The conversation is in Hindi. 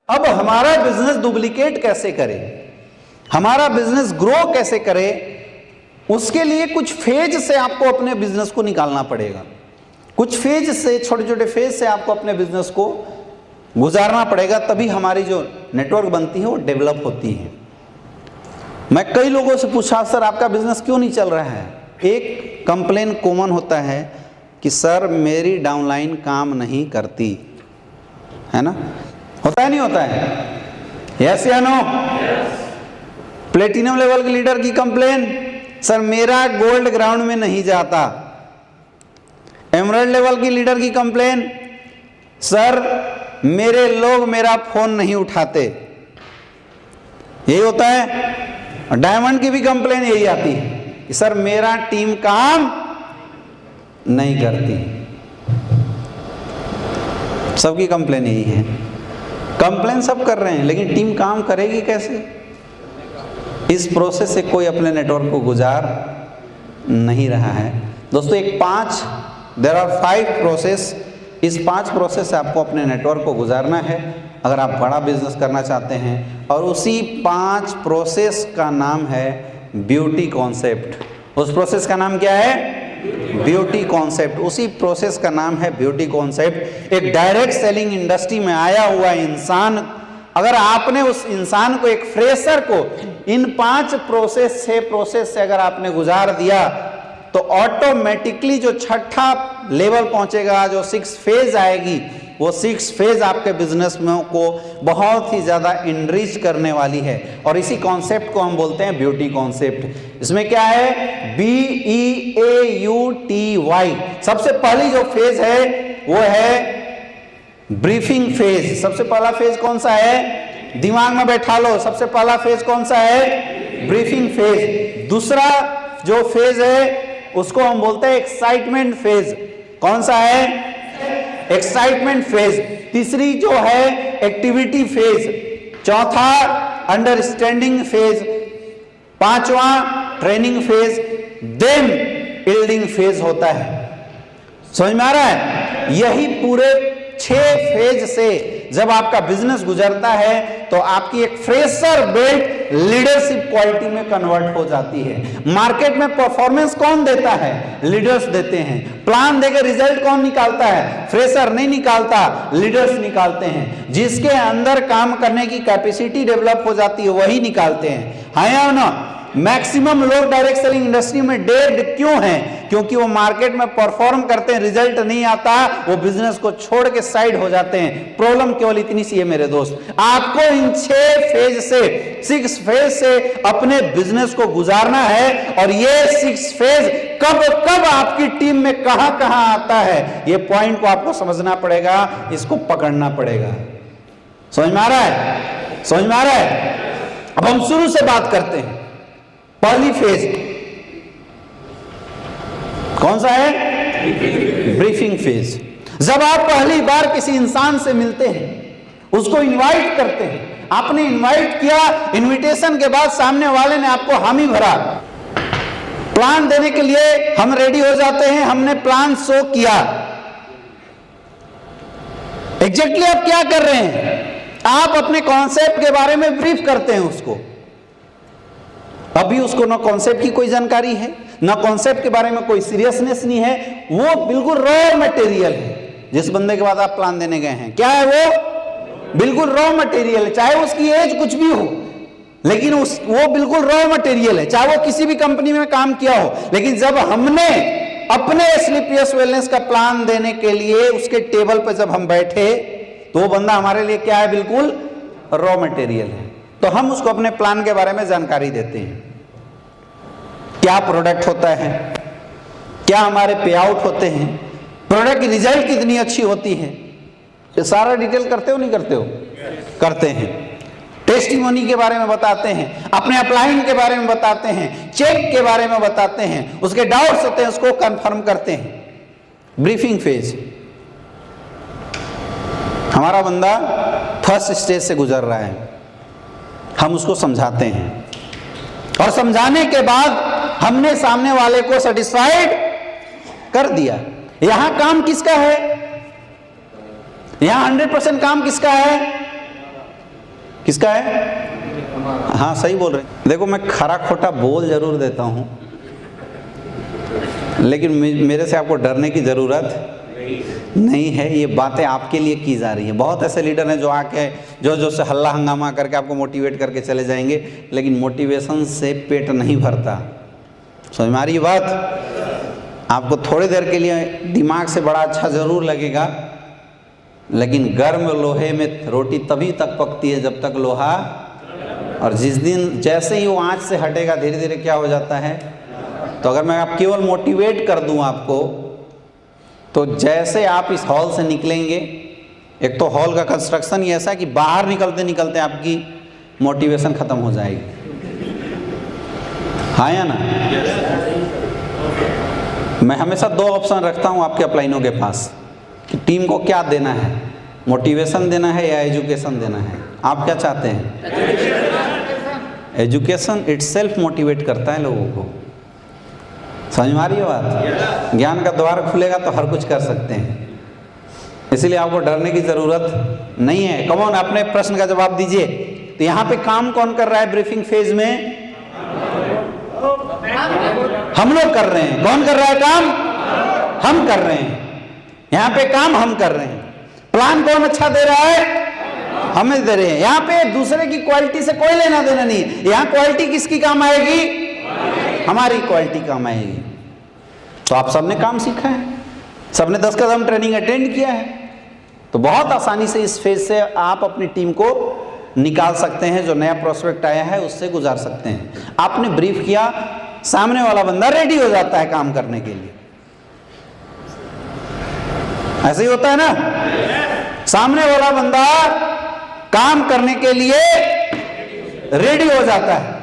अब हमारा बिजनेस डुप्लीकेट कैसे करें, हमारा बिजनेस ग्रो कैसे करें, उसके लिए कुछ फेज से आपको अपने बिजनेस को निकालना पड़ेगा। कुछ फेज से, छोटे छोटे फेज से आपको अपने बिजनेस को गुजारना पड़ेगा, तभी हमारी जो नेटवर्क बनती है वो डेवलप होती है। मैं कई लोगों से पूछा, सर आपका बिजनेस क्यों नहीं चल रहा है? एक कंप्लेन कॉमन होता है कि सर मेरी डाउनलाइन काम नहीं करती, है ना? होता है नहीं होता है? यस या नो? प्लेटिनम लेवल के लीडर की कंप्लेन, सर मेरा गोल्ड ग्राउंड में नहीं जाता। एमरल्ड लेवल की लीडर की कंप्लेन, सर मेरे लोग मेरा फोन नहीं उठाते। यही होता है। डायमंड की भी कंप्लेन यही आती है कि सर मेरा टीम काम नहीं करती। सबकी कंप्लेन यही है। कंप्लेन सब कर रहे हैं, लेकिन टीम काम करेगी कैसे? इस प्रोसेस से कोई अपने नेटवर्क को गुजार नहीं रहा है। दोस्तों देयर आर 5 प्रोसेस। इस 5 प्रोसेस से आपको अपने नेटवर्क को गुजारना है अगर आप बड़ा बिजनेस करना चाहते हैं, और उसी 5 प्रोसेस का नाम है ब्यूटी कॉन्सेप्ट। उस प्रोसेस का नाम क्या है? Beauty concept. उसी प्रोसेस का नाम है ब्यूटी कॉन्सेप्ट। एक डायरेक्ट सेलिंग इंडस्ट्री में आया हुआ इंसान, अगर आपने उस इंसान को, एक फ्रेशर को, इन 5 प्रोसेस से अगर आपने गुजार दिया तो ऑटोमेटिकली जो 6ठा लेवल पहुंचेगा, जो 6 फेज आएगी, वो 6 फेज आपके बिजनेस में को बहुत ही ज़्यादा इनरिच करने वाली है। और इसी कॉन्सेप्ट को हम बोलते हैं ब्यूटी कॉन्सेप्ट। इसमें क्या है? BEAUTY। सबसे पहली जो फेज है वो है ब्रीफिंग फेज। सबसे पहला फेज कौन सा है? दिमाग में बैठा लो, सबसे पहला फेज कौन सा है? Briefing phase. दूसरा जो फेज है उसको हम बोलते हैं एक्साइटमेंट फेज। कौन सा है? Excitement phase. तीसरी जो है एक्टिविटी फेज। चौथा अंडरस्टैंडिंग फेज। पांचवा training phase. Then building phase होता है। समझ में आ रहा है? यही पूरे 6 फेज से जब आपका बिजनेस गुजरता है तो आपकी एक फ्रेशर बेल्ट लीडरशिप क्वालिटी में कन्वर्ट हो जाती है। मार्केट में परफॉर्मेंस कौन देता है? लीडर्स देते हैं। प्लान देकर रिजल्ट कौन निकालता है? फ्रेशर नहीं निकालता, लीडर्स निकालते हैं। जिसके अंदर काम करने की कैपेसिटी डेवलप हो जाती है वही निकालते हैं। हाँ या ना? मैक्सिमम लोग डायरेक्ट सेलिंग इंडस्ट्री में डेड क्यों हैं? क्योंकि वो मार्केट में परफॉर्म करते हैं, रिजल्ट नहीं आता, वो बिजनेस को छोड़ के साइड हो जाते हैं। प्रॉब्लम केवल इतनी सी है मेरे दोस्त, आपको इन 6 फेज से, 6 फेज से अपने बिजनेस को गुजारना है। और ये 6 फेज कब कब आपकी टीम में कहां कहां आता है, ये पॉइंट को आपको समझना पड़ेगा, इसको पकड़ना पड़ेगा। समझ में आ रहा है? समझ में आ रहा है? अब हम शुरू से बात करते हैं। पहली फेज कौन सा है? Briefing phase. जब आप पहली बार किसी इंसान से मिलते हैं, उसको इनवाइट करते हैं, आपने इनवाइट किया, इनविटेशन के बाद सामने वाले ने आपको हामी भरा, प्लान देने के लिए हम रेडी हो जाते हैं, हमने प्लान शो किया। एग्जैक्टली आप क्या कर रहे हैं? आप अपने कॉन्सेप्ट के बारे में ब्रीफ करते हैं उसको। अभी उसको ना कॉन्सेप्ट की कोई जानकारी है, ना कॉन्सेप्ट के बारे में कोई सीरियसनेस नहीं है, वो बिल्कुल रॉ मटेरियल है। जिस बंदे के बाद आप प्लान देने गए हैं, क्या है वो? बिल्कुल रॉ मटेरियल है। चाहे उसकी एज कुछ भी हो, लेकिन वो बिल्कुल रॉ मटेरियल है। चाहे वो किसी भी कंपनी में काम किया हो, लेकिन जब हमने अपने स्लीपियस वेलनेस का प्लान देने के लिए उसके टेबल पर जब हम बैठे, तो वो बंदा हमारे लिए क्या है? बिल्कुल रॉ मटेरियल है। तो हम उसको अपने प्लान के बारे में जानकारी देते हैं। क्या प्रोडक्ट होता है, क्या हमारे पे आउट होते हैं, प्रोडक्ट की रिजल्ट कितनी अच्छी होती है, ये सारा डिटेल करते हो नहीं करते हो? करते हैं। टेस्टिमोनी के बारे में बताते हैं, अपने अपलाइन के बारे में बताते हैं, चेक के बारे में बताते हैं, उसके डाउट्स होते हैं उसको कंफर्म करते हैं। Briefing phase. हमारा बंदा फर्स्ट स्टेज से गुजर रहा है, हम उसको समझाते हैं, और समझाने के बाद हमने सामने वाले को सेटिस्फाइड कर दिया। यहां काम किसका है? यहां 100% काम किसका है? किसका है? हाँ सही बोल रहे हैं। देखो मैं खरा खोटा बोल जरूर देता हूँ, लेकिन मेरे से आपको डरने की ज़रूरत नहीं है। ये बातें आपके लिए की जा रही हैं। बहुत ऐसे लीडर हैं जो आके जो से हल्ला हंगामा करके आपको मोटिवेट करके चले जाएंगे, लेकिन मोटिवेशन से पेट नहीं भरता। समझ में आ रही है बात? आपको थोड़ी देर के लिए दिमाग से बड़ा अच्छा ज़रूर लगेगा, लेकिन गर्म लोहे में रोटी तभी तक पकती है जब तक लोहा, और जिस दिन जैसे ही वो आँच से हटेगा धीरे धीरे क्या हो जाता है। तो अगर मैं आप केवल मोटिवेट कर दूं आपको, तो जैसे आप इस हॉल से निकलेंगे, एक तो हॉल का कंस्ट्रक्शन ही ऐसा है कि बाहर निकलते निकलते आपकी मोटिवेशन खत्म हो जाएगी। हाँ या ना? मैं हमेशा दो ऑप्शन रखता हूँ आपके अपलाइनों के पास कि टीम को क्या देना है, मोटिवेशन देना है या एजुकेशन देना है। आप क्या चाहते हैं? एजुकेशन इटसेल्फ मोटिवेट करता है लोगों को। समझ में आ रही है बात? ज्ञान का द्वार खुलेगा तो हर कुछ कर सकते हैं, इसलिए आपको डरने की ज़रूरत नहीं है। कम ऑन, अपने प्रश्न का जवाब दीजिए। तो यहाँ पे काम कौन कर रहा है ब्रीफिंग फेज में? हम लोग कर रहे हैं। कौन कर रहा है काम? हम कर रहे हैं। यहाँ पे काम हम कर रहे हैं। प्लान कौन अच्छा दे रहा है? हमें दे रहे हैं। यहाँ पे दूसरे की क्वालिटी से कोई लेना देना नहीं है। यहाँ क्वालिटी किसकी काम आएगी? हमारी क्वालिटी काम आएगी। तो आप सबने काम सीखा है, सबने 10 कदम ट्रेनिंग अटेंड किया है, तो बहुत आसानी से इस फेज से आप अपनी टीम को निकाल सकते हैं। जो नया प्रोस्पेक्ट आया है उससे गुजार सकते हैं। आपने ब्रीफ किया, सामने वाला बंदा रेडी हो जाता है काम करने के लिए। ऐसे ही होता है ना? सामने वाला बंदा काम करने के लिए रेडी हो जाता है।